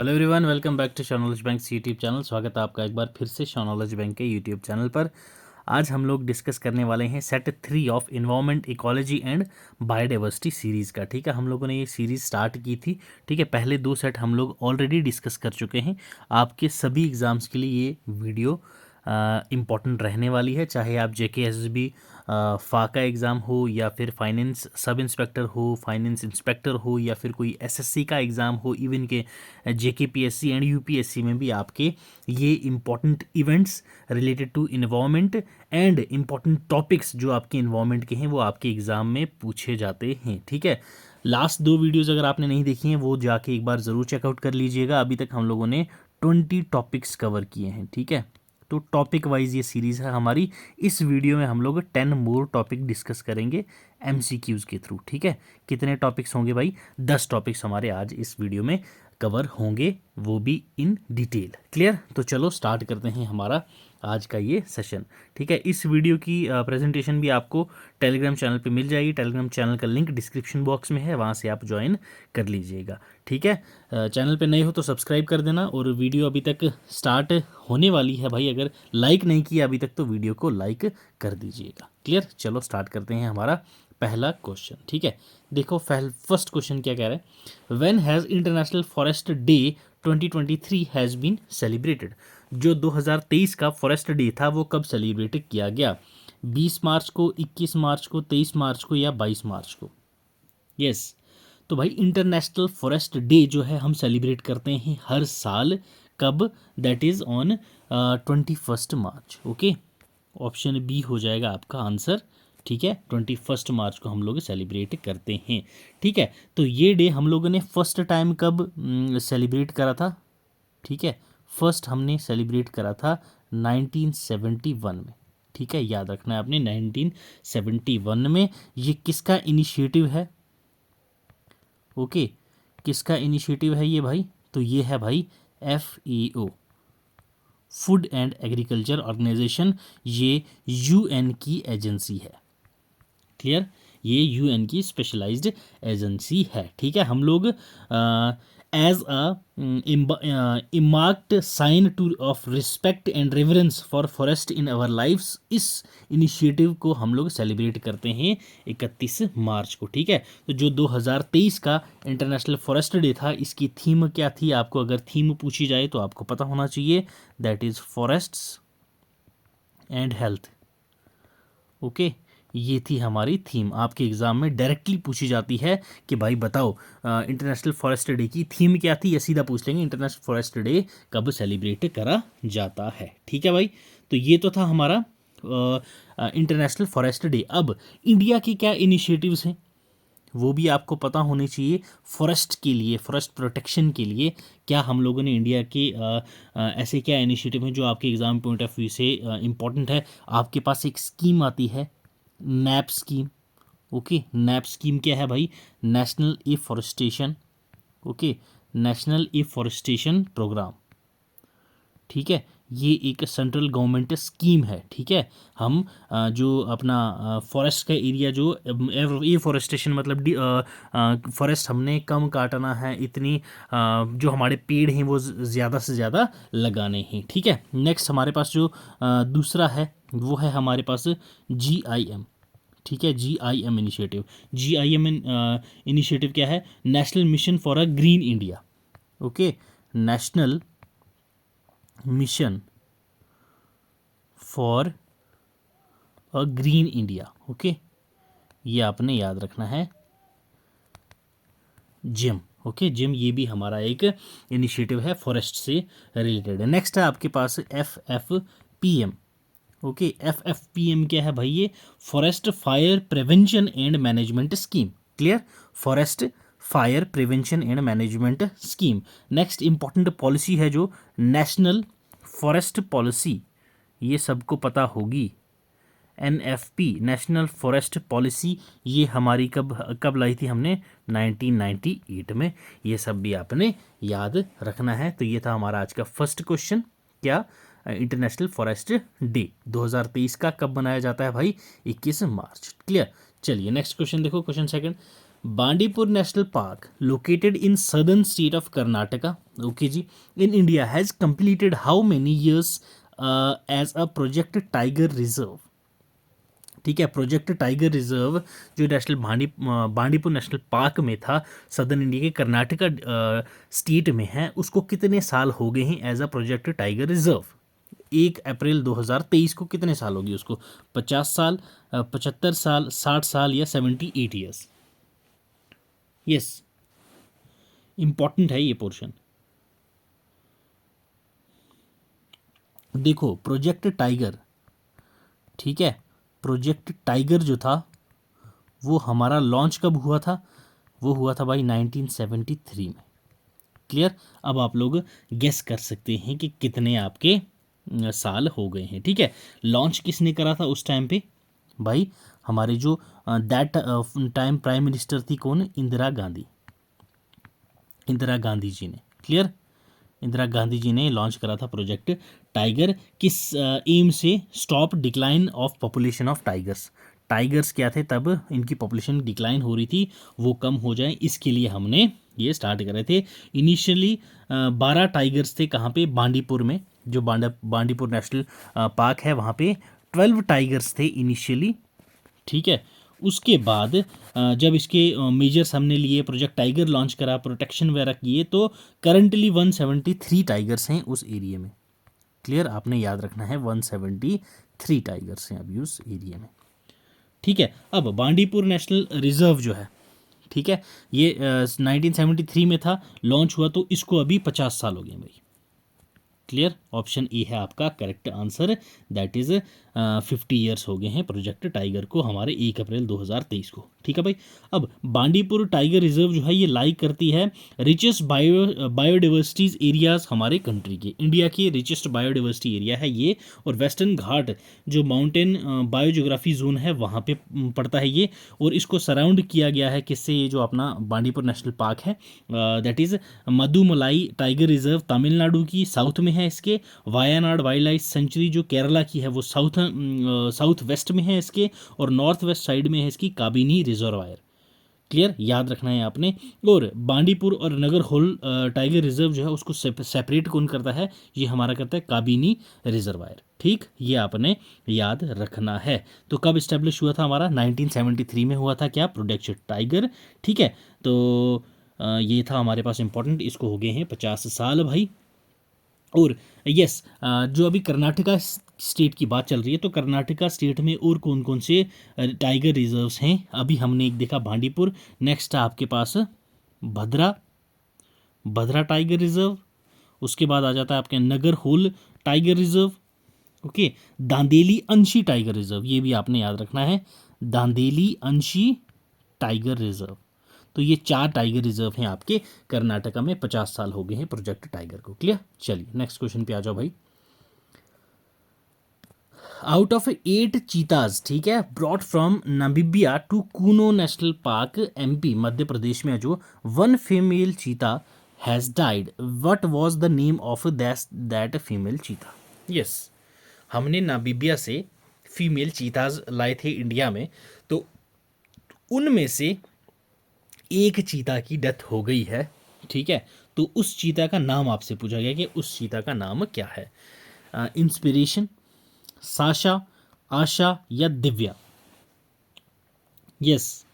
Hello everyone, welcome back to शॉनॉलेज bank YouTube channel. स्वागत है आपका एक बार फिर से शॉनॉलेज बैंक के यूट्यूब चैनल पर। आज हम लोग डिस्कस करने वाले हैं set 3 of environment, ecology and biodiversity series का। ठीक है, हम लोगों ने ये सीरीज़ स्टार्ट की थी। ठीक है, पहले 2 सेट हम लोग ऑलरेडी डिस्कस कर चुके हैं। आपके सभी एग्ज़ाम्स के लिए ये वीडियो इम्पॉर्टेंट रहने वाली है, चाहे आप JKSSB फाका एग्ज़ाम हो या फिर फाइनेंस सब इंस्पेक्टर हो, फाइनेंस इंस्पेक्टर हो या फिर कोई SSC का एग्ज़ाम हो, इवन के JKPSC एंड UPSC में भी आपके ये important events related to environment and important topics जो आपके इन्वायरमेंट के हैं वो आपके एग्ज़ाम में पूछे जाते हैं। ठीक है, लास्ट 2 वीडियोज़ अगर आपने नहीं देखी हैं वो जाके एक बार ज़रूर चेकआउट कर लीजिएगा। अभी तक हम लोगों ने 20 टॉपिक्स कवर किए हैं। ठीक है, तो टॉपिक वाइज ये सीरीज़ है हमारी। इस वीडियो में हम लोग 10 मोर टॉपिक डिस्कस करेंगे MCQs के थ्रू। ठीक है, कितने टॉपिक्स होंगे भाई? 10 टॉपिक्स हमारे आज इस वीडियो में कवर होंगे, वो भी इन डिटेल। क्लियर? तो चलो स्टार्ट करते हैं हमारा आज का ये सेशन। ठीक है, इस वीडियो की प्रेजेंटेशन भी आपको टेलीग्राम चैनल पे मिल जाएगी। टेलीग्राम चैनल का लिंक डिस्क्रिप्शन बॉक्स में है, वहाँ से आप ज्वाइन कर लीजिएगा। ठीक है, चैनल पे नए हो तो सब्सक्राइब कर देना। और वीडियो अभी तक स्टार्ट होने वाली है भाई, अगर लाइक नहीं किया अभी तक तो वीडियो को लाइक कर दीजिएगा। क्लियर? चलो स्टार्ट करते हैं हमारा पहला क्वेश्चन। ठीक है, देखो फर्स्ट क्वेश्चन क्या कह रहा है। When has international forest day 2023 has been celebrated. जो 2023 का फॉरेस्ट डे था वो कब सेलिब्रेट किया गया? 20 मार्च को, 21 मार्च को, 23 मार्च को या 22 मार्च को? यस, तो भाई इंटरनेशनल फॉरेस्ट डे जो है हम सेलिब्रेट करते हैं हर साल। कब? That is on 21 March. Okay, option B हो जाएगा आपका आंसर। ठीक है, 21 मार्च को हम लोग सेलिब्रेट करते हैं। ठीक है, तो ये डे हम लोगों ने फर्स्ट टाइम कब सेलिब्रेट करा था? ठीक है, फर्स्ट हमने सेलिब्रेट करा था 1971 में। ठीक है, याद रखना है आपने 1971 में। ये किसका इनिशिएटिव है? ओके, किसका इनिशिएटिव है ये भाई? तो ये है भाई FAO, food and agriculture organization. ये UN की एजेंसी है। क्लियर? ये UN की स्पेशलाइज्ड एजेंसी है। ठीक है, हम लोग as a earmarked sign to of respect and reverence for forest in our lifes, इस इनिशिएटिव को हम लोग सेलिब्रेट करते हैं 31 मार्च को। ठीक है, तो जो 2023 का इंटरनेशनल फॉरेस्ट डे था, इसकी थीम क्या थी? आपको अगर थीम पूछी जाए तो आपको पता होना चाहिए, that is forests and health. Okay, ये थी हमारी थीम। आपके एग्जाम में डायरेक्टली पूछी जाती है कि भाई बताओ इंटरनेशनल फॉरेस्ट डे की थीम क्या थी, या सीधा पूछ लेंगे इंटरनेशनल फॉरेस्ट डे कब सेलिब्रेट करा जाता है। ठीक है भाई, तो ये तो था हमारा इंटरनेशनल फॉरेस्ट डे। अब इंडिया की क्या इनिशिएटिव्स हैं वो भी आपको पता होने चाहिए। फॉरेस्ट के लिए, फॉरेस्ट प्रोटेक्शन के लिए क्या हम लोगों ने इंडिया के ऐसे क्या इनिशिएटिव हैं जो आपके एग्ज़ाम पॉइंट ऑफ व्यू से इम्पॉर्टेंट है। आपके पास एक स्कीम आती है, NAP scheme. Okay, NAP scheme क्या है भाई? National afforestation. Okay, national afforestation programme. ठीक है, ये एक सेंट्रल गवर्नमेंट स्कीम है। ठीक है, हम जो अपना फॉरेस्ट का एरिया, जो एफॉरेस्टेशन मतलब फॉरेस्ट हमने कम काटना है, इतनी जो हमारे पेड़ हैं वो ज़्यादा से ज़्यादा लगाने हैं। ठीक है, नेक्स्ट हमारे पास जो दूसरा है वो है हमारे पास GIM। ठीक है, GIM इनिशिएटिव। GIM इनिशिएटिव क्या है? National mission for a green India. Okay, national mission for a green India. Okay, ये आपने याद रखना है, जिम। ओके, जिम ये भी हमारा एक इनिशिएटिव है, फॉरेस्ट से रिलेटेड है। नेक्स्ट है आपके पास FFPM। ओके, FFPM क्या है भाई? ये forest fire prevention and management scheme. Clear? Forest fire prevention and management scheme. Next important policy है जो नेशनल फॉरेस्ट पॉलिसी, ये सबको पता होगी। NFP, नेशनल फॉरेस्ट पॉलिसी, ये हमारी कब कब लाई थी हमने? 1998 में। ये सब भी आपने याद रखना है। तो ये था हमारा आज का फर्स्ट क्वेश्चन। क्या? इंटरनेशनल फॉरेस्ट डे 2023 का कब मनाया जाता है भाई? 21 मार्च। क्लियर? चलिए नेक्स्ट क्वेश्चन देखो, question second. Bandipur national park located in southern state of Karnataka, okay ji, in India has completed how many years as a project tiger reserve. ठीक है, प्रोजेक्ट टाइगर रिजर्व जो नेशनल बांडीपुर नेशनल पार्क में था, southern India के Karnataka state में है, उसको कितने साल हो गए हैं as a project tiger reserve. 1 April 2023 को कितने साल होगी उसको? 50 साल, 75 साल, 60 साल या 78 ईयर्स? यस, इंपॉर्टेंट है ये पोर्शन। देखो प्रोजेक्ट टाइगर, ठीक है, प्रोजेक्ट टाइगर जो था वो हमारा लॉन्च कब हुआ था? वो हुआ था भाई 1973 में। क्लियर? अब आप लोग गेस कर सकते हैं कि कितने आपके साल हो गए हैं। ठीक है, लॉन्च किसने करा था उस टाइम पे? भाई हमारे जो दैट टाइम प्राइम मिनिस्टर थी कौन? इंदिरा गांधी, इंदिरा गांधी जी ने। क्लियर? इंदिरा गांधी जी ने लॉन्च करा था प्रोजेक्ट टाइगर। किस एम से? Stop decline of population of tigers. Tigers क्या थे तब? इनकी पॉपुलेशन डिक्लाइन हो रही थी, वो कम हो जाए इसके लिए हमने ये स्टार्ट करे थे। इनिशियली 12 टाइगर्स थे, कहाँ पे? बांडीपुर में, जो बांडीपुर नेशनल पार्क है वहाँ पे 12 टाइगर्स थे इनिशियली। ठीक है, उसके बाद जब इसके मेजर्स हमने लिए, प्रोजेक्ट टाइगर लॉन्च करा, प्रोटेक्शन वगैरह किए, तो करंटली 173 टाइगर्स हैं उस एरिया में। क्लियर? आपने याद रखना है 173 टाइगर्स हैं अभी उस एरिया में। ठीक है, अब बांडीपुर नेशनल रिजर्व जो है, ठीक है, ये 1973 में था, लॉन्च हुआ, तो इसको अभी 50 साल हो गए भाई। क्लियर? ऑप्शन ए है आपका correct answer, that is 50 years हो गए हैं प्रोजेक्ट टाइगर को हमारे 1 अप्रैल 2023 को। ठीक है भाई। अब बांडीपुर टाइगर रिजर्व जो है ये लाई करती है रिचेस्ट बायोडाइवर्सिटीज एरियाज हमारे कंट्री के, इंडिया की रिचेस्ट बायोडाइवर्सिटी एरिया है ये, और वेस्टर्न घाट जो माउंटेन बायोजियोग्राफी जोन है वहाँ पे पड़ता है ये, और इसको सराउंड किया गया है किससे? ये जो अपना बांडीपुर नेशनल पार्क है that is Mudumalai tiger reserve Tamil Nadu की साउथ में है इसके, वायानाड वाइल्ड लाइफ सेंचुरी जो केरला की है वो साउथ वेस्ट में है इसके, और नॉर्थ वेस्ट साइड में है इसकी काबिनी रिजर्वायर। क्लियर? याद रखना है आपने। और बांडीपुर और नगर होल टाइगर रिजर्व जो है उसको सेपरेट कौन करता है? ये हमारा करता है काबिनी रिजर्वायर। ठीक, ये आपने याद रखना है। तो कब इस्टेब्लिश हुआ था हमारा? 1973 में हुआ था क्या? Protected tiger. ठीक है, तो ये था हमारे पास इंपॉर्टेंट, इसको हो गए हैं 50 साल भाई। और यस, जो अभी कर्नाटका स्टेट की बात चल रही है, तो कर्नाटका स्टेट में और कौन कौन से टाइगर रिजर्व्स हैं? अभी हमने एक देखा बांडीपुर, नेक्स्ट है आपके पास भद्रा टाइगर रिजर्व, उसके बाद आ जाता है आपके Nagarhole tiger reserve, okay, Dandeli Anshi tiger reserve, ये भी आपने याद रखना है, दांदेली अंशी टाइगर रिजर्व। तो ये 4 टाइगर रिजर्व हैं आपके कर्नाटका में, 50 साल हो गए हैं प्रोजेक्ट टाइगर को। क्लियर? चलिए नेक्स्ट क्वेश्चन पे आ जाओ भाई। आउट ऑफ 8 चीताज, ठीक है, brought from Namibia to Kuno national park MP Madhya Pradesh में, जो 1 female cheetah has died, what was the name of that female cheetah? Yes, हमने नामीबिया से फीमेल चीताज लाए थे इंडिया में, तो उनमें से एक चीता की डेथ हो गई है। ठीक है, तो उस चीता का नाम आपसे पूछा गया कि उस चीता का नाम क्या है? इंस्पिरेशन, साशा, आशा या दिव्या? यस,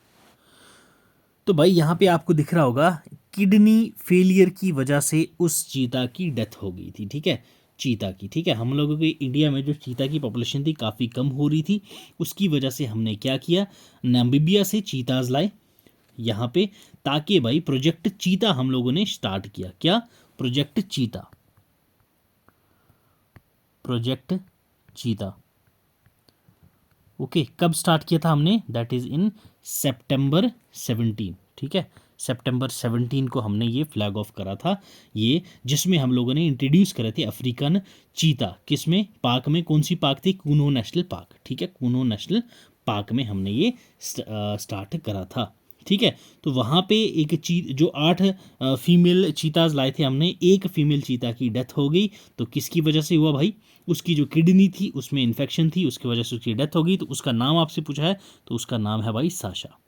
तो भाई यहाँ पे आपको दिख रहा होगा किडनी फेलियर की वजह से उस चीता की डेथ हो गई थी। ठीक है, चीता की। ठीक है, हम लोगों के इंडिया में जो चीता की पॉपुलेशन थी काफ़ी कम हो रही थी, उसकी वजह से हमने क्या किया? नामीबिया से चीताज लाए यहाँ पे, ताकि भाई प्रोजेक्ट चीता हम लोगों ने स्टार्ट किया। क्या? प्रोजेक्ट चीता, प्रोजेक्ट चीता। ओके, कब स्टार्ट किया था हमने? दैट इज इन सितंबर 17। ठीक है, सितंबर 17 को हमने ये फ्लैग ऑफ करा था, ये जिसमें हम लोगों ने इंट्रोड्यूस करे थे अफ्रीकन चीता। किसमें? पार्क में। कौन सी पार्क थी? Kuno national park. ठीक है, कूनो नेशनल पार्क में हमने ये स्टार्ट करा था। ठीक है, तो वहाँ पे एक जो 8 फीमेल चीताज लाए थे हमने, एक फीमेल चीता की डेथ हो गई। तो किसकी वजह से हुआ भाई? उसकी जो किडनी थी उसमें इन्फेक्शन थी, उसकी वजह से उसकी डेथ हो गई। तो उसका नाम आपसे पूछा है, तो उसका नाम है भाई Sasha.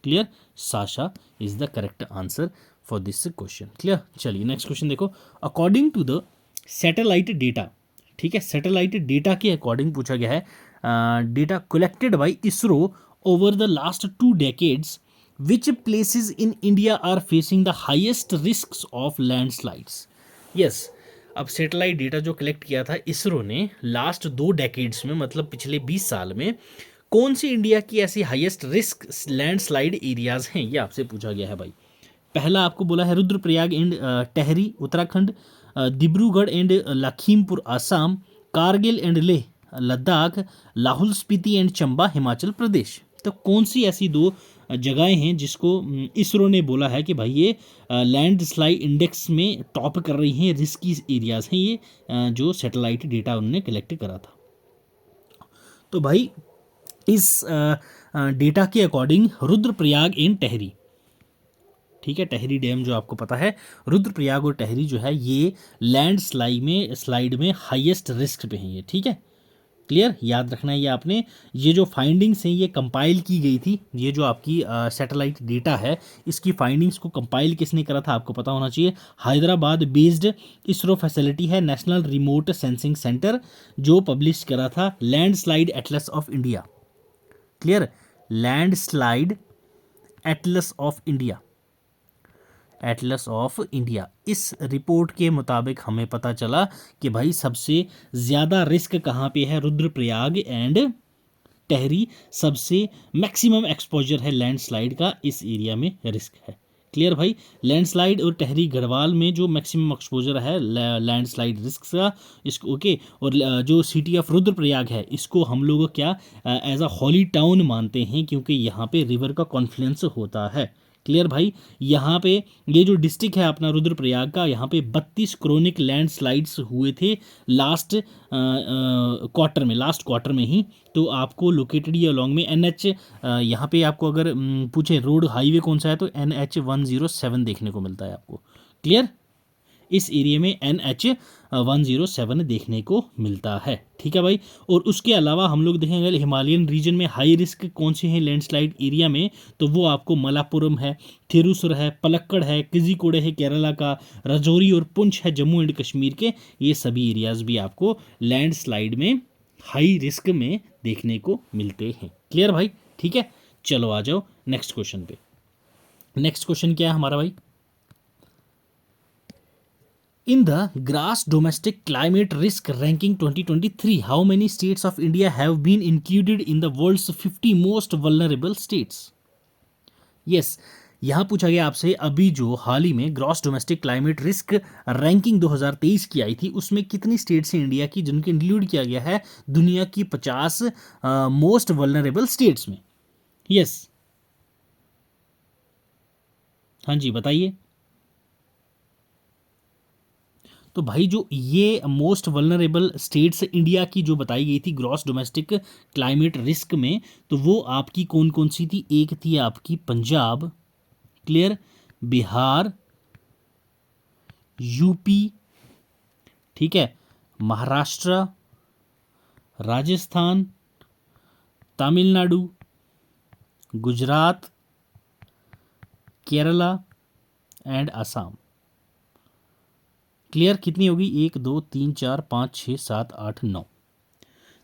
Clear, Sasha is the correct answer for this question. Clear, चलिए नेक्स्ट क्वेश्चन देखो। According to the satellite data, ठीक है, सैटेलाइट डेटा के अकॉर्डिंग पूछा गया है, data collected by ISRO over the last 2 decades, which places in India are facing the highest risks of landslides? Yes, अब satellite data जो collect किया था इसरो ने लास्ट 2 डेकेड्स में, मतलब पिछले 20 साल में, कौन सी इंडिया की ऐसी हाईएस्ट रिस्क लैंडस्लाइड एरियाज हैं, ये आपसे पूछा गया है भाई। पहला आपको बोला है Rudraprayag and Tehri Uttarakhand, Dibrugarh and Lakhimpur Assam, Kargil and Leh Ladakh, Lahaul Spiti and Chamba Himachal Pradesh. तो कौन सी ऐसी 2 जगहें हैं जिसको इसरो ने बोला है कि भाई ये लैंड स्लाइड इंडेक्स में टॉप कर रही हैं, रिस्की एरियाज हैं ये, जो सैटेलाइट डेटा उन्होंने कलेक्ट करा था। तो भाई इस डेटा के अकॉर्डिंग रुद्रप्रयाग एंड टेहरी, ठीक है, टेहरी डैम जो आपको पता है, रुद्रप्रयाग और टेहरी जो है ये लैंड स्लाइड में हाईएस्ट रिस्क पे हैं ये, ठीक है, क्लियर, याद रखना है ये आपने। ये जो फाइंडिंग्स हैं ये कंपाइल की गई थी, ये जो आपकी सैटेलाइट डेटा है इसकी फाइंडिंग्स को कंपाइल किसने करा था आपको पता होना चाहिए। हैदराबाद बेस्ड इसरो फैसिलिटी है नेशनल रिमोट सेंसिंग सेंटर, जो पब्लिश करा था landslide Atlas of India. Clear, landslide Atlas of India, Atlas of India. इस रिपोर्ट के मुताबिक हमें पता चला कि भाई सबसे ज़्यादा रिस्क कहाँ पे है, रुद्रप्रयाग एंड टेहरी, सबसे मैक्सिमम एक्सपोजर है लैंडस्लाइड का, इस एरिया में रिस्क है। क्लियर भाई, लैंडस्लाइड और टेहरी गढ़वाल में जो मैक्सिमम एक्सपोजर है लैंडस्लाइड रिस्क का, इसको ओके। और जो सिटी ऑफ रुद्रप्रयाग है इसको हम लोग क्या एज अ हॉली टाउन मानते हैं, क्योंकि यहाँ पे रिवर का कॉन्फ्लुएंस होता है। क्लियर भाई, यहाँ पे ये जो डिस्ट्रिक्ट है अपना रुद्रप्रयाग का, यहाँ पे 32 क्रोनिक लैंडस्लाइड्स हुए थे लास्ट क्वार्टर में ही। तो आपको लोकेटेड ये अलॉन्ग में NH, यहाँ पे आपको अगर पूछे रोड हाईवे कौन सा है तो NH 107 देखने को मिलता है आपको। क्लियर, इस एरिया में NH 107 देखने को मिलता है, ठीक है भाई। और उसके अलावा हम लोग देखेंगे हिमालयन रीजन में हाई रिस्क कौन से हैं लैंडस्लाइड एरिया में, तो वो आपको मलापुरम है, थिरुसुर है, पलक्कड़ है, किजिकोडे है केरला का, राजौरी और पुंछ है जम्मू एंड कश्मीर के। ये सभी एरियाज भी आपको लैंडस्लाइड में हाई रिस्क में देखने को मिलते हैं। क्लियर भाई, ठीक है, चलो आ जाओ नेक्स्ट क्वेश्चन पे। नेक्स्ट क्वेश्चन क्या है हमारा भाई, in the gross domestic climate risk ranking 2023, how many states of India have been included in the world's 50 most vulnerable states? Yes, यहाँ पूछा गया आपसे अभी जो हाल ही में gross domestic climate risk ranking 2023 की आई थी, उसमें कितनी स्टेट्स हैं इंडिया की जिनको इंक्लूड किया गया है दुनिया की 50 मोस्ट वल्नरेबल स्टेट्स में। यस, हाँ जी बताइए। तो भाई जो ये मोस्ट वल्नरेबल स्टेट्स इंडिया की जो बताई गई थी ग्रॉस डोमेस्टिक क्लाइमेट रिस्क में, तो वो आपकी कौन कौन सी थी, एक थी आपकी पंजाब, क्लियर, बिहार, यूपी, ठीक है, महाराष्ट्र, राजस्थान, तमिलनाडु, गुजरात, केरला एंड असम। क्लियर, कितनी होगी, 1 2 3 4 5 6 7 8 9।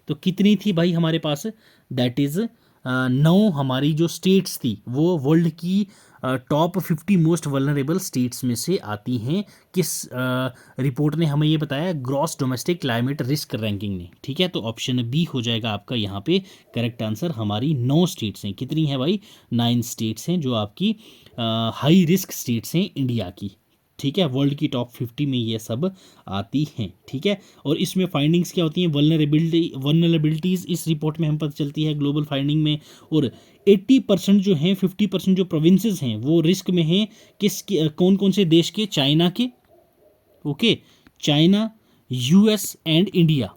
तो कितनी थी भाई हमारे पास, दैट इज 9 हमारी जो स्टेट्स थी वो वर्ल्ड की टॉप 50 मोस्ट वल्नरेबल स्टेट्स में से आती हैं। किस रिपोर्ट ने हमें ये बताया, gross domestic climate risk ranking ने, ठीक है। तो ऑप्शन बी हो जाएगा आपका यहाँ पे करेक्ट आंसर। हमारी 9 स्टेट्स हैं, कितनी है भाई, 9 स्टेट्स हैं जो आपकी हाई रिस्क स्टेट्स हैं इंडिया की, ठीक है। वर्ल्ड की टॉप 50 में ये सब आती हैं, ठीक है। और इसमें फाइंडिंग्स क्या होती हैं, वल्नरेबिलिटीज़ इस रिपोर्ट में हम पता चलती है ग्लोबल फाइंडिंग में। और 80% जो हैं, 50% जो प्रोविंसेस हैं वो रिस्क में हैं, कौन कौन से देश के, चाइना के, okay, China, US and India,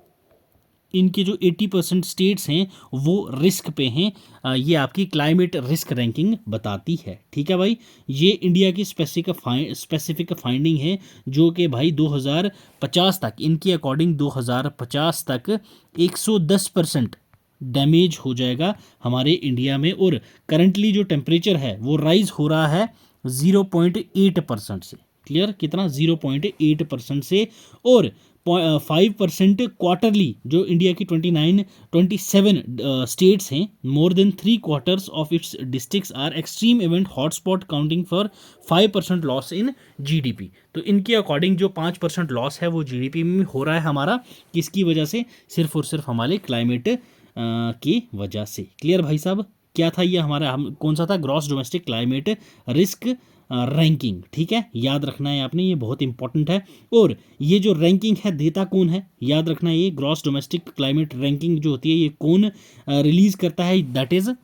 इनके जो 80% स्टेट्स हैं वो रिस्क पे हैं। ये आपकी क्लाइमेट रिस्क रैंकिंग बताती है, ठीक है भाई। ये इंडिया की स्पेसिफिक फाइंडिंग है जो कि भाई 2050 तक, इनकी अकॉर्डिंग 2050 तक 110% डैमेज हो जाएगा हमारे इंडिया में। और करंटली जो टेम्परेचर है वो राइज हो रहा है 0.8% से। क्लियर, कितना? 0.8% से। और 5% क्वार्टरली, जो इंडिया की 27 स्टेट्स हैं, more than 3/4 of its districts are extreme event hotspot counting for 5% loss in GDP. तो इनके अकॉर्डिंग जो 5% लॉस है वो जीडीपी में हो रहा है हमारा, किसकी वजह से? सिर्फ और सिर्फ हमारे क्लाइमेट की वजह से। क्लियर भाई साहब? क्या था ये हमारा, हम कौन सा था? Gross domestic climate risk ranking. ठीक है, याद रखना है आपने, ये बहुत इंपॉर्टेंट है। और ये जो रैंकिंग है देता कौन है? याद रखना है, ये ग्रॉस डोमेस्टिक क्लाइमेट रैंकिंग जो होती है ये कौन रिलीज करता है? दैट इज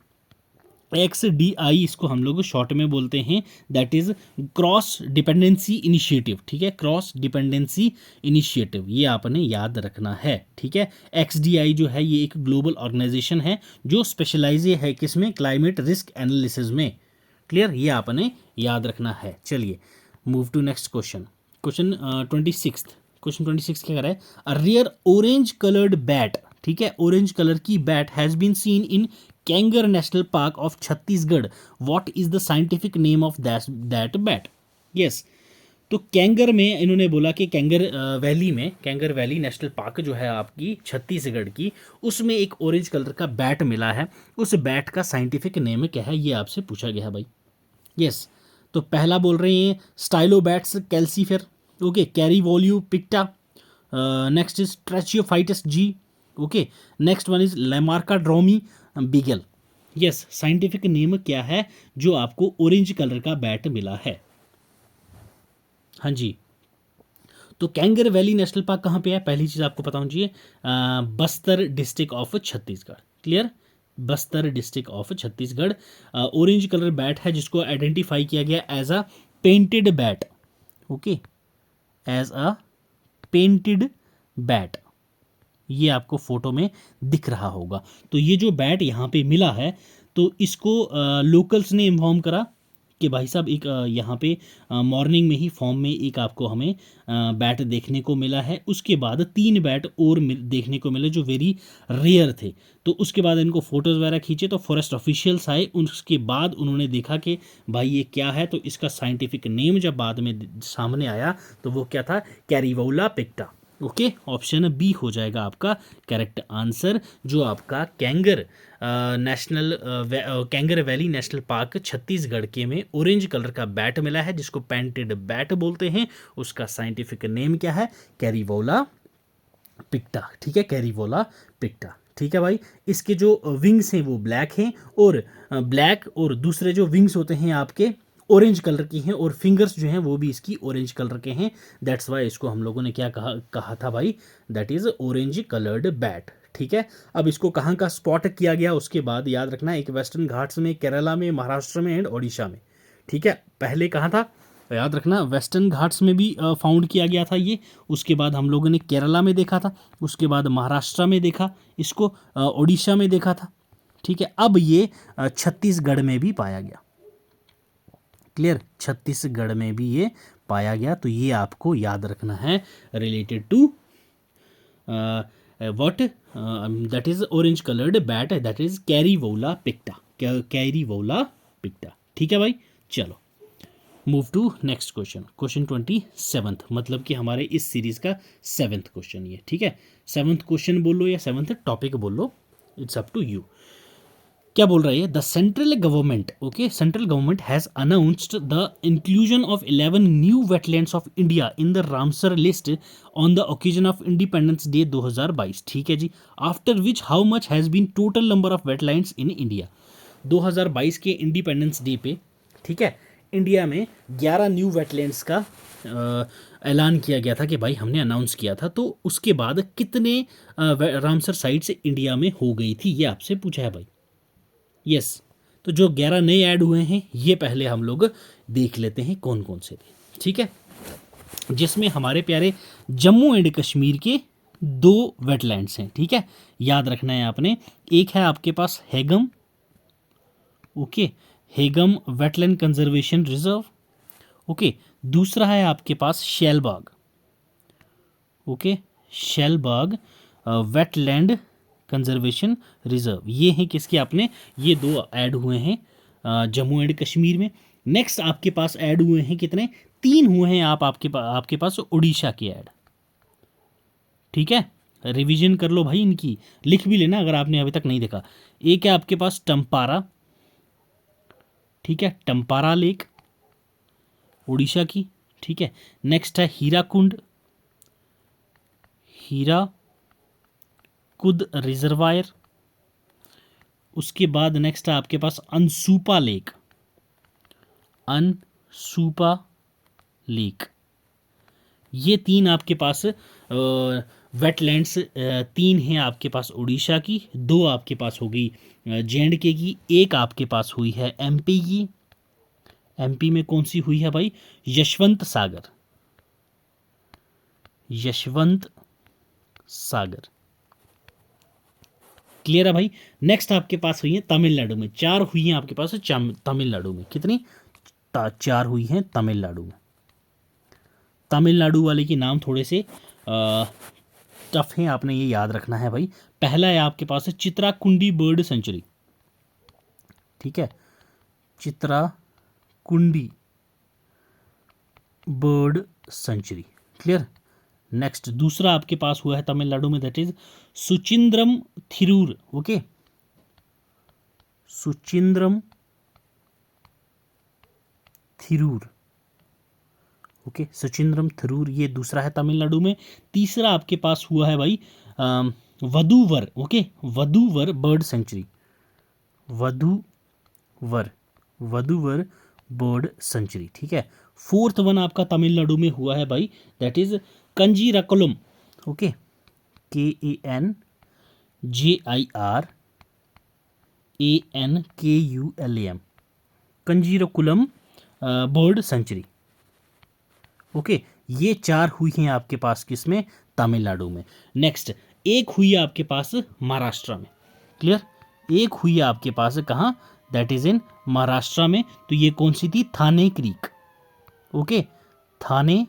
XDI, इसको हम लोग शॉर्ट में बोलते हैं, that is cross dependency initiative. ठीक है, क्रॉस डिपेंडेंसी इनिशिएटिव, ये आपने याद रखना है। ठीक है, XDI जो है ये एक ग्लोबल ऑर्गेनाइजेशन है जो स्पेशलाइज है किसमें? क्लाइमेट रिस्क एनालिसिस में। क्लियर, ये आपने याद रखना है। चलिए move to next question. Question 26। Question 26 क्या कर रहा है? A rare orange coloured bat, ठीक है, ऑरेंज कलर की bat has been seen in Kanger national park of Chhattisgarh. What is the scientific name of that bat? Yes, तो कैंगर में इन्होंने बोला कि कैंगर वैली में, कैंगर वैली नेशनल पार्क जो है आपकी छत्तीसगढ़ की, उसमें एक ऑरेंज कलर का बैट मिला है। उस बैट का साइंटिफिक नेम क्या है, ये आपसे पूछा गया है भाई। यस, तो पहला बोल रहे हैं stylobats calcifer, okay, Kerivoula picta, next is tracheophytes ji, okay, next one is lamarca dromi beagle. Yes, scientific name क्या है जो आपको ऑरेंज कलर का बैट मिला है? हाँ जी, तो कैंगर वैली नेशनल पार्क कहाँ पे है? पहली चीज़ आपको पता होनी चाहिए, Bastar district of Chhattisgarh. Clear, Bastar district of Chhattisgarh. Orange colour bat है जिसको आइडेंटिफाई किया गया as a painted bat, okay, as a painted bat. ये आपको फोटो में दिख रहा होगा। तो ये जो बैट यहाँ पे मिला है, तो इसको लोकल्स ने इन्फॉर्म करा कि भाई साहब एक यहाँ पे मॉर्निंग में ही फॉर्म में एक आपको हमें बैट देखने को मिला है। उसके बाद 3 बैट और देखने को मिले जो वेरी रेयर थे। तो उसके बाद इनको फोटोज़ वगैरह खींचे तो फॉरेस्ट ऑफिशियल्स आए, उसके बाद उन्होंने देखा कि भाई ये क्या है। तो इसका साइंटिफिक नेम जब बाद में सामने आया तो वो क्या था? कैरीवोला पिक्टा। ओके, ऑप्शन बी हो जाएगा आपका करेक्ट आंसर, जो आपका कैंगर कैंगर वैली नेशनल पार्क छत्तीसगढ़ के में ऑरेंज कलर का बैट मिला है जिसको पेंटेड बैट बोलते हैं। उसका साइंटिफिक नेम क्या है? कैरीवोला पिक्टा। ठीक है, कैरीवोला पिक्टा। ठीक है भाई, इसके जो विंग्स हैं वो ब्लैक हैं, और ब्लैक, और दूसरे जो विंग्स होते हैं आपके ऑरेंज कलर की हैं, और फिंगर्स जो हैं वो भी इसकी ऑरेंज कलर के हैं। दैट्स वाई इसको हम लोगों ने क्या कहा था भाई? That is orange coloured bat. ठीक है, अब इसको कहाँ का स्पॉट किया गया उसके बाद याद रखना, एक वेस्टर्न घाट्स में, केरला में, महाराष्ट्र में एंड ओडिशा में। ठीक है, पहले कहाँ था याद रखना? वेस्टर्न घाट्स में भी फाउंड किया गया था ये। उसके बाद हम लोगों ने केरला में देखा था, उसके बाद महाराष्ट्र में देखा इसको, ओडिशा में देखा था। ठीक है, अब ये छत्तीसगढ़ में भी पाया गया। क्लियर, छत्तीसगढ़ में भी ये पाया गया। तो ये आपको याद रखना है related to what, that is orange coloured bat, that is Kerivoula picta, Kerivoula picta. ठीक है भाई, चलो move to next question. Question 27, मतलब कि हमारे इस सीरीज का 7th क्वेश्चन ये। ठीक है, 7th क्वेश्चन बोल लो या 7th टॉपिक बोल लो, इट्स अप टू यू। क्या बोल रहा है? The central government, okay, central government has announced the inclusion of 11 new wetlands of India in the Ramsar list on the occasion of independence day 2022। ठीक है जी, after which how much has been total number of wetlands in India. 2022 के independence day पे, ठीक है, India में 11 new wetlands का ऐलान किया गया था कि भाई हमने अनाउंस किया था। तो उसके बाद कितने रामसर साइट्स इंडिया में हो गई थी, ये आपसे पूछा है भाई। यस, तो जो 11 नए ऐड हुए हैं ये पहले हम लोग देख लेते हैं कौन कौन से थे। ठीक है, जिसमें हमारे प्यारे जम्मू एंड कश्मीर के 2 वेटलैंड्स हैं। ठीक है, याद रखना है आपने, एक है आपके पास Hygam, okay, Hygam wetland conservation reserve, okay, दूसरा है आपके पास Shallbugh, okay, Shallbugh wetland conservation reserve. ये हैं किसके, आपने ये दो ऐड हुए हैं जम्मू एंड कश्मीर में। नेक्स्ट आपके पास ऐड हुए हैं कितने, 3 हुए हैं आपके पास उड़ीसा के ऐड। ठीक है, रिवीजन कर लो भाई इनकी, लिख भी लेना अगर आपने अभी तक नहीं देखा। एक है आपके पास टम्पारा, ठीक है, टम्पारा लेक उड़ीसा की। ठीक है, नेक्स्ट है हीराकुंड, हीराकुद रिजर्वायर। उसके बाद नेक्स्ट है आपके पास अनसूपा लेक, अनसूपा लेक। ये 3 आपके पास वेटलैंड्स 3 हैं आपके पास उड़ीसा की, 2 आपके पास हो गई जे.एंड.के की, एक आपके पास हुई है एमपी की। एमपी में कौन सी हुई है भाई, यशवंत सागर, यशवंत सागर। क्लियर है भाई। नेक्स्ट आपके पास हुई है तमिलनाडु में, 4 हुई हैं आपके पास तमिलनाडु में। कितनी, 4 हुई हैं तमिलनाडु में। तमिलनाडु वाले के नाम थोड़े से टफ हैं, आपने ये याद रखना है भाई। पहला है आपके पास है चित्राकुंडी बर्ड सेंचुरी, ठीक है, Chitrangudi bird sanctuary. Clear. Next दूसरा आपके पास हुआ है तमिलनाडु में, that is Suchindram Theroor. Okay, Suchindram Theroor. Okay, Suchindram Theroor, ये दूसरा है तमिलनाडु में। तीसरा आपके पास हुआ है भाई Vaduvoor. Okay, Vaduvoor bird sanctuary, Vaduvoor bird sanctuary. ठीक है, फोर्थ वन आपका तमिलनाडु में हुआ है भाई, that is Kanjirankulam. Okay, KANJIRANKULAM, Kanjirankulam bird sanctuary. Okay, ये 4 हुई हैं आपके पास किसमें, तमिलनाडु में। नेक्स्ट एक हुई है आपके पास महाराष्ट्र में। क्लियर, एक हुई है आपके पास कहाँ, दैट इज इन महाराष्ट्र में। तो ये कौन सी थी, थाने क्रीक। ओके, थाने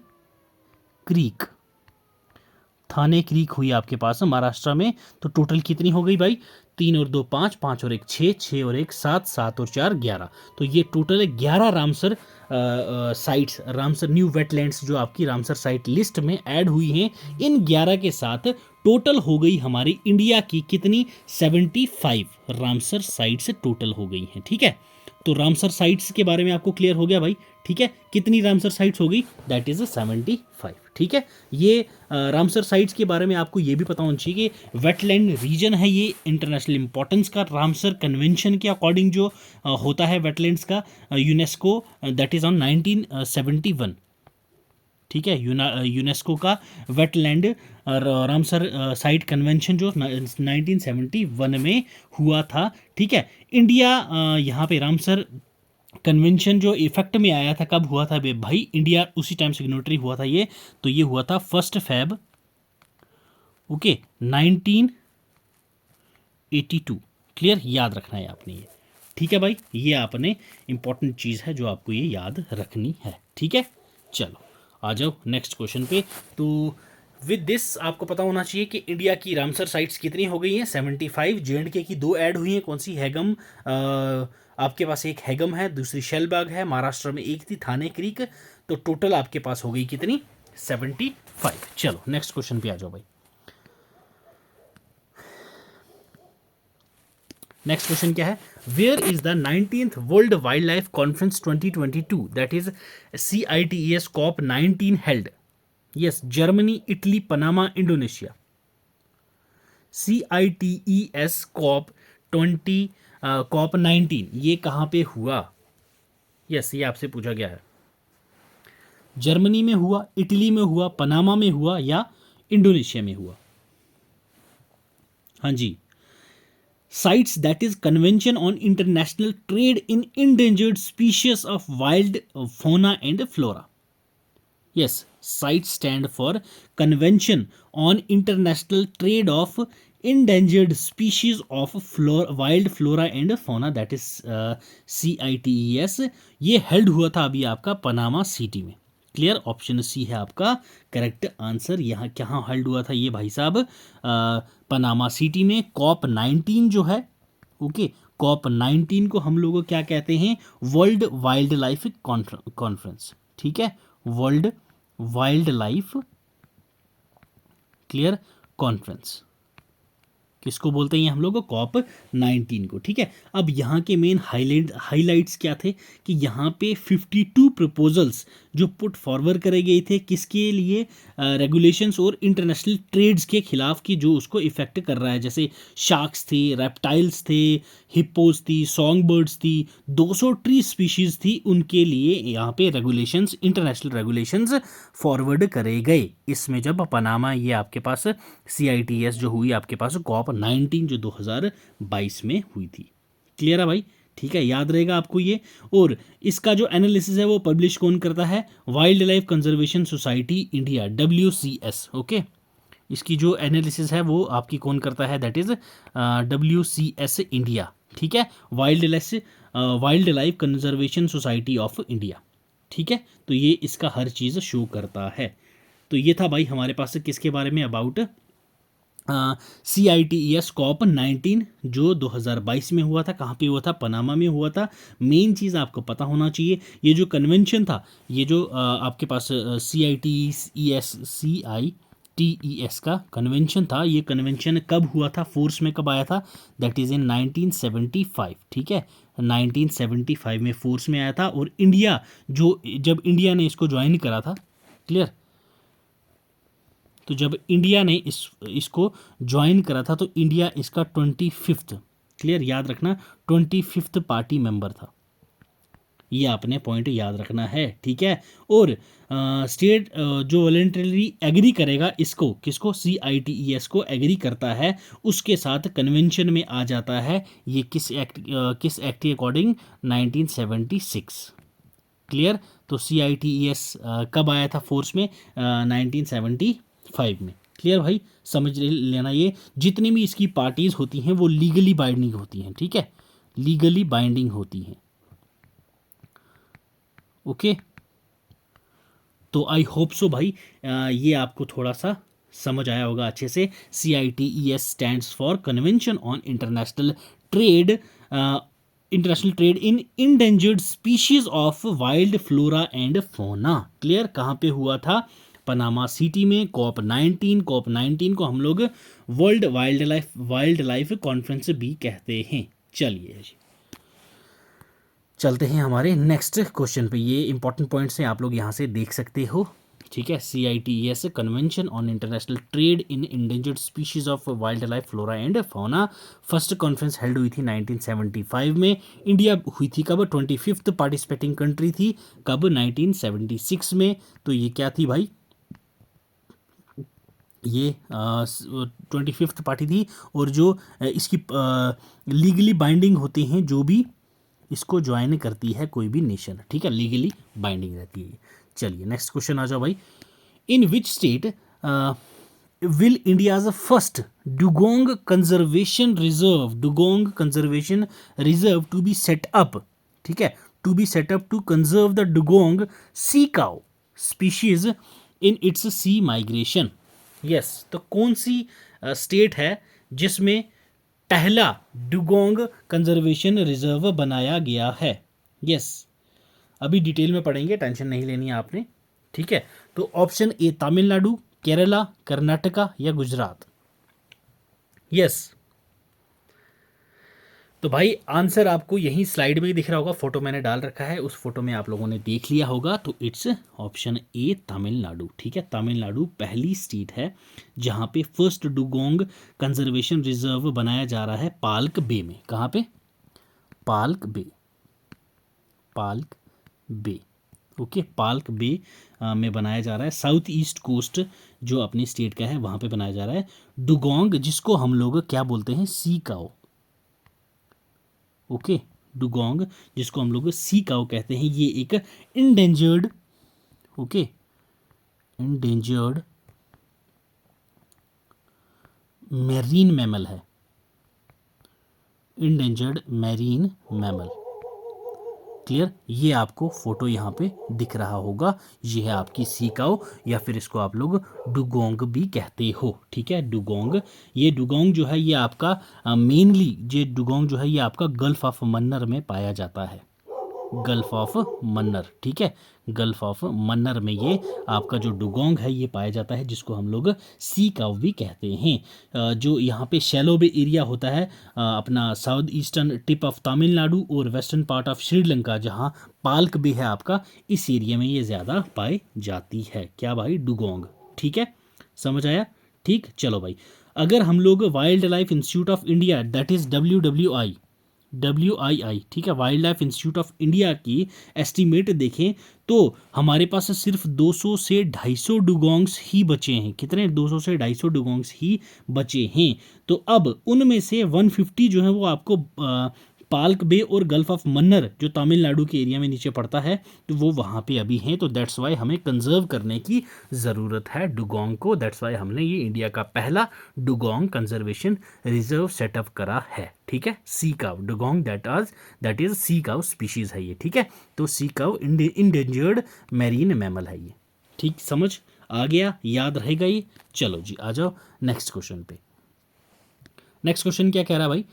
क्रीक हुई आपके पास महाराष्ट्र में। तो टोटल कितनी हो गई भाई, 3 और 2 5, 5 और 1 6, 6 और 1 7, 7 और 4 11। तो ये total 11 Ramsar sites, Ramsar new wetlands जो आपकी रामसर साइट लिस्ट में ऐड हुई हैं। इन 11 के साथ टोटल हो गई हमारी इंडिया की कितनी, 75 रामसर साइट्स टोटल हो गई हैं। ठीक है, तो रामसर साइट्स के बारे में आपको क्लियर हो गया भाई। ठीक है, कितनी रामसर साइट्स हो गई, दैट इज 75। ठीक है, ये रामसर साइट्स के बारे में आपको ये भी पता होना चाहिए कि वेटलैंड रीजन है ये इंटरनेशनल इंपॉर्टेंस का, रामसर कन्वेंशन के अकॉर्डिंग जो होता है वेटलैंड्स का, यूनेस्को, दैट इज ऑन 1971। ठीक है, यूनेस्को का वेटलैंड रामसर साइट कन्वेंशन जो 1971 में हुआ था। ठीक है, इंडिया यहाँ पे रामसर कन्वेंशन जो इफेक्ट में आया था, कब हुआ था भाई, इंडिया उसी टाइम सिग्नेटरी हुआ था ये। तो ये हुआ था 1 Feb, ओके, 1982। क्लियर, याद रखना है आपने ये। ठीक है भाई, ये आपने इंपॉर्टेंट चीज़ है जो आपको ये याद रखनी है। ठीक है, चलो आ जाओ नेक्स्ट क्वेश्चन पे। तो विद दिस आपको पता होना चाहिए कि इंडिया की रामसर साइट्स कितनी हो गई हैं, 75। जे.एंड.के की 2 ऐड हुई हैं, कौन सी, हैगम, आपके पास एक हैगम है, दूसरी शैलबाग है। महाराष्ट्र में एक थी थाने क्रीक। तो टोटल आपके पास हो गई कितनी, 75। चलो नेक्स्ट क्वेश्चन पे आ जाओ भाई। नेक्स्ट क्वेश्चन क्या है, where is the 19th world wildlife conference 2022, that is CITES COP19 held. Yes, Germany, Italy, Panama, Indonesia. CITES COP19 ये कहाँ पे हुआ, यस ये आपसे पूछा गया है। जर्मनी में हुआ, इटली में हुआ, पनामा में हुआ या इंडोनेशिया में हुआ। हाँ जी, CITES that is Convention on International Trade in Endangered Species of Wild Fauna and Flora. Yes, CITES stand for Convention on International Trade of Endangered Species of Wild Flora and Fauna, that is CITES। ये held हुआ था अभी आपका Panama city में। Clear, option C है आपका correct answer. यहाँ कहाँ हल्ड हुआ था ये भाई साहब? पनामा सिटी में कॉप 19 जो है, ओके, कॉप 19 को हम लोग क्या कहते हैं? वर्ल्ड वाइल्ड लाइफ कॉन्फ्रेंस, ठीक है, world wild life, clear, conference किसको बोलते हैं हम लोग? कॉप 19 को, ठीक है। अब यहाँ के मेन हाइलाइट्स क्या थे कि यहाँ पे 52 प्रपोजल्स जो पुट फॉरवर्ड करे गए थे, किसके लिए? रेगुलेशंस और इंटरनेशनल ट्रेड्स के खिलाफ, की जो उसको इफेक्ट कर रहा है, जैसे शार्क्स थे, रेप्टाइल्स थे, हिप्पोज थी, सॉन्ग बर्ड्स थी, 200 ट्री स्पीशीज थी, उनके लिए यहाँ पे रेगुलेशंस, इंटरनेशनल रेगुलेशंस फॉरवर्ड करे गए। इसमें जब पनामा ये आपके पास CITES जो हुई आपके पास कॉप 19 जो 2022 में हुई थी। क्लियर है भाई? ठीक है, याद रहेगा आपको ये। और इसका जो एनालिसिस है वो पब्लिश कौन करता है? Wild life conservation society India, WCS, okay. इसकी जो एनालिसिस है वो आपकी कौन करता है? दैट इज WCS इंडिया, ठीक है, wild life conservation society of India, ठीक है। तो ये इसका हर चीज़ शो करता है। तो ये था भाई हमारे पास किसके बारे में? अबाउट CITES कॉप 19 जो 2022 में हुआ था। कहाँ पे हुआ था? पनामा में हुआ था। मेन चीज़ आपको पता होना चाहिए, ये जो कन्वेंशन था, ये जो आपके पास CITES का कन्वेंशन था, ये कन्वेंशन कब हुआ था? फोर्स में कब आया था? दैट इज़ इन 1975, ठीक है, 1975 में फोर्स में आया था। और इंडिया जो, जब इंडिया ने इसको ज्वाइन करा था, क्लियर, तो जब इंडिया ने इसको ज्वाइन करा था तो इंडिया इसका 25th, क्लियर, याद रखना, 25th पार्टी मेंबर था। ये आपने पॉइंट याद रखना है, ठीक है। और स्टेट जो वॉलेंटरली एग्री करेगा इसको, किसको? CITES को एग्री करता है, उसके साथ कन्वेंशन में आ जाता है। ये किस एक्ट के अकॉर्डिंग? 1976, क्लियर। तो CITES कब आया था फोर्स में? 1975 में, क्लियर भाई, समझ लेना। ये जितनी भी इसकी पार्टीज होती हैं वो लीगली बाइंडिंग होती हैं, ठीक है, लीगली बाइंडिंग होती हैं, ओके। तो आई होप सो भाई ये आपको थोड़ा सा समझ आया होगा अच्छे से। CITES stands for convention on international trade in endangered species of wild flora and fauna, clear. कहाँ पे हुआ था? पनामा सिटी में, कॉप 19 को हम लोग वर्ल्ड वाइल्ड लाइफ कॉन्फ्रेंस भी कहते हैं। चलिए जी, चलते हैं हमारे नेक्स्ट क्वेश्चन पे। ये इंपॉर्टेंट पॉइंट्स हैं, आप लोग यहाँ से देख सकते हो, ठीक है। CITES convention on international trade in endangered species of wild life flora and fauna, first conference held हुई थी 1975 में। इंडिया हुई थी कब? 25th पार्टिसिपेटिंग कंट्री थी, कब? 1976 में। तो ये क्या थी भाई? ये 25th पार्टी थी। और जो इसकी लीगली बाइंडिंग होते हैं, जो भी इसको ज्वाइन करती है कोई भी नेशन, ठीक है, लीगली बाइंडिंग रहती है। चलिए नेक्स्ट क्वेश्चन आ जाओ भाई। In which state will India's first dugong conservation reserve to be set up, ठीक है, to be set up to conserve the dugong sea cow species in its sea migration? Yes, तो कौन सी state है जिसमें पहला डुगोंग कंजर्वेशन रिजर्व बनाया गया है? यस, अभी डिटेल में पढ़ेंगे, टेंशन नहीं लेनी है आपने, ठीक है। तो ऑप्शन ए तमिलनाडु, केरला, कर्नाटका या गुजरात? यस, तो भाई आंसर आपको यही स्लाइड में ही दिख रहा होगा, फोटो मैंने डाल रखा है, उस फोटो में आप लोगों ने देख लिया होगा। तो इट्स ऑप्शन ए तमिलनाडु, ठीक है। तमिलनाडु पहली स्टेट है जहाँ पे फर्स्ट डुगोंग कंजर्वेशन रिजर्व बनाया जा रहा है, पाल्क बे में। कहाँ पे? पाल्क बे, ओके, पाल्क बे में बनाया जा रहा है। साउथ ईस्ट कोस्ट जो अपनी स्टेट का है वहाँ पे बनाया जा रहा है डुगोंग, जिसको हम लोग क्या बोलते हैं? सी काओ, ओके, डुगोंग जिसको हम लोग सी काओ कहते हैं। ये एक endangered, okay, endangered marine mammal है, इंडेंजर्ड मैरीन मैमल, क्लियर। ये आपको फोटो यहाँ पे दिख रहा होगा, ये है आपकी सी काऊ, या फिर इसको आप लोग डुगोंग भी कहते हो, ठीक है, डुगोंग। ये डुगोंग जो है ये आपका मेनली ये डुगोंग जो है ये आपका गल्फ ऑफ मन्नर में पाया जाता है, गल्फ ऑफ मन्नर, ठीक है, गल्फ ऑफ मन्नर में ये आपका जो डुगोंग है ये पाया जाता है, जिसको हम लोग सी काव भी कहते हैं। जो यहाँ पे शैलो बे एरिया होता है अपना south eastern tip of Tamil Nadu और वेस्टर्न पार्ट ऑफ श्रीलंका, जहाँ पाल्क बे है आपका, इस एरिया में ये ज़्यादा पाई जाती है। क्या भाई? डुगोंग, ठीक है, समझ आया? ठीक, चलो भाई, अगर हम लोग wild life institute of India, that is WII, ठीक है, wild life institute of India की एस्टीमेट देखें तो हमारे पास सिर्फ 200 से 250 डुगोंग्स ही बचे हैं। कितने? 200 से 250 डुगोंग्स ही बचे हैं। तो अब उनमें से 150 जो है वो आपको पाल्क बे और गल्फ ऑफ मन्नर जो तमिलनाडु के एरिया में नीचे पड़ता है, तो वो वहाँ पे अभी हैं। तो दैट्स वाई हमें कंजर्व करने की ज़रूरत है डुगोंग को। दैट्स वाई हमने ये इंडिया का पहला डुगोंग कंजर्वेशन रिजर्व सेटअप करा है, ठीक है। सी काव डुगोंग, दैट इज सी काव स्पीशीज़ है ये, ठीक है। तो सी काव इंडेंजर्ड मैरीन मैमल है ये, ठीक, समझ आ गया, याद रहेगा ये। चलो जी, आ जाओ नेक्स्ट क्वेश्चन पे। नेक्स्ट क्वेश्चन क्या कह रहा है भाई?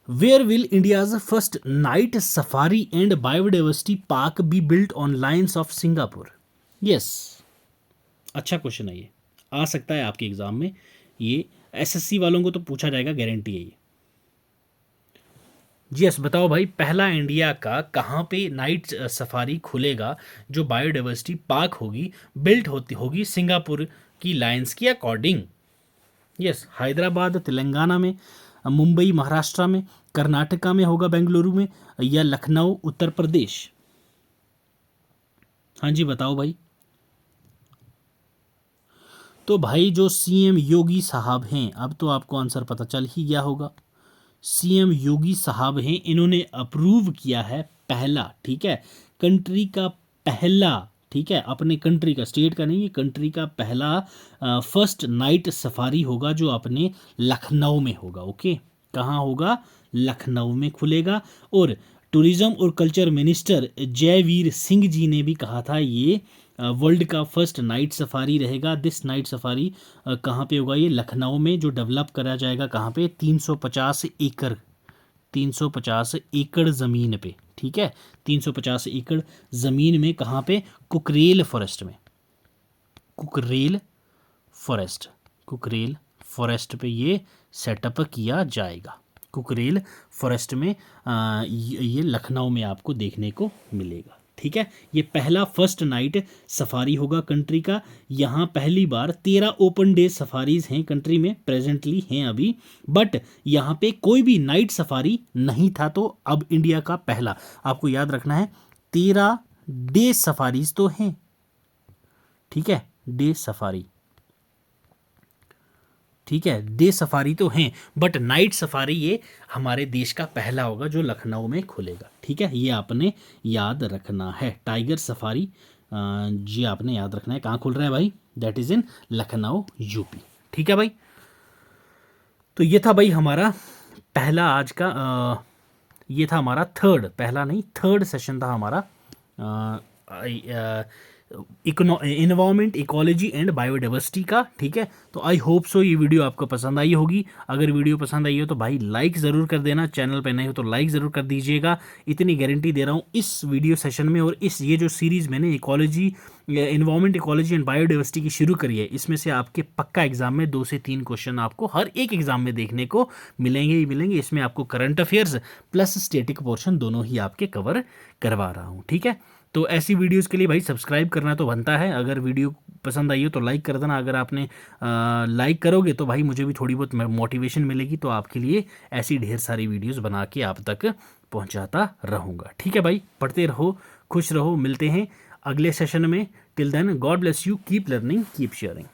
Where will India's first night safari and biodiversity park be built on lines of Singapore? Yes, अच्छा क्वेश्चन है ये, आ सकता है आपके एग्जाम में, ये एसएससी वालों को तो पूछा जाएगा, गारंटी है ये। यस, बताओ भाई, पहला इंडिया का कहाँ पे नाइट सफारी खुलेगा जो बायोडाइवर्सिटी पार्क होगी, बिल्ट होगी सिंगापुर की लाइंस की अकॉर्डिंग? यस, हैदराबाद तेलंगाना में, मुंबई महाराष्ट्र में, कर्नाटका में होगा बेंगलुरु में, या लखनऊ उत्तर प्रदेश? हाँ जी, बताओ भाई। तो भाई जो सीएम योगी साहब हैं, अब तो आपको आंसर पता चल ही गया होगा, सीएम योगी साहब हैं, इन्होंने अप्रूव किया है पहला, ठीक है, कंट्री का पहला, ठीक है, अपने कंट्री का, स्टेट का नहीं, ये कंट्री का पहला फर्स्ट नाइट सफारी होगा जो अपने लखनऊ में होगा। ओके, कहाँ होगा? लखनऊ में खुलेगा। और टूरिज्म और कल्चर मिनिस्टर जयवीर सिंह जी ने भी कहा था ये वर्ल्ड का फर्स्ट नाइट सफारी रहेगा। दिस नाइट सफारी कहाँ पे होगा? ये लखनऊ में, जो डेवलप करा जाएगा कहाँ पे? 350 एकड़ ज़मीन पे, ठीक है, 350 एकड़ ज़मीन में, कहाँ पे? कुकरेल फॉरेस्ट में, कुकरेल फॉरेस्ट पे ये सेटअप किया जाएगा। कुकरेल फॉरेस्ट में ये लखनऊ में आपको देखने को मिलेगा, ठीक है। ये पहला फर्स्ट नाइट सफारी होगा कंट्री का। यहाँ पहली बार 13 ओपन डे सफारीज हैं कंट्री में, प्रेजेंटली हैं अभी, बट यहाँ पे कोई भी नाइट सफारी नहीं था। तो अब इंडिया का पहला, आपको याद रखना है, 13 डे सफारीज तो हैं, ठीक है, डे सफारी, ठीक है, डे सफारी तो हैं, बट नाइट सफारी ये हमारे देश का पहला होगा जो लखनऊ में खुलेगा, ठीक है, ये आपने याद रखना है। टाइगर सफारी जी आपने याद रखना है, कहाँ खुल रहा है भाई? That is in Lucknow UP, ठीक है भाई। तो ये था भाई हमारा पहला आज का ये था हमारा थर्ड सेशन था हमारा इन्वायरमेंट, इकोलॉजी एंड बायोडाइवर्सिटी का, ठीक है। तो आई होप सो ये वीडियो आपको पसंद आई होगी। अगर वीडियो पसंद आई हो तो भाई लाइक ज़रूर कर देना, चैनल पे नए हो तो लाइक ज़रूर कर दीजिएगा। इतनी गारंटी दे रहा हूँ इस वीडियो सेशन में, और ये जो सीरीज़ मैंने इन्वायरमेंट, इकोलॉजी एंड बायोडाइवर्सिटी की शुरू करी है, इसमें से आपके पक्का एग्जाम में 2 से 3 क्वेश्चन आपको हर एक एग्जाम में देखने को मिलेंगे ही मिलेंगे। इसमें आपको current affairs plus static portion दोनों ही आपके कवर करवा रहा हूँ, ठीक है। तो ऐसी वीडियोस के लिए भाई सब्सक्राइब करना तो बनता है। अगर वीडियो पसंद आई हो तो लाइक कर देना। अगर आपने लाइक करोगे तो भाई मुझे भी थोड़ी बहुत मोटिवेशन मिलेगी, तो आपके लिए ऐसी ढेर सारी वीडियोस बना के आप तक पहुंचाता रहूँगा, ठीक है भाई। पढ़ते रहो, खुश रहो, मिलते हैं अगले सेशन में। Till then, God bless you, keep learning, keep sharing.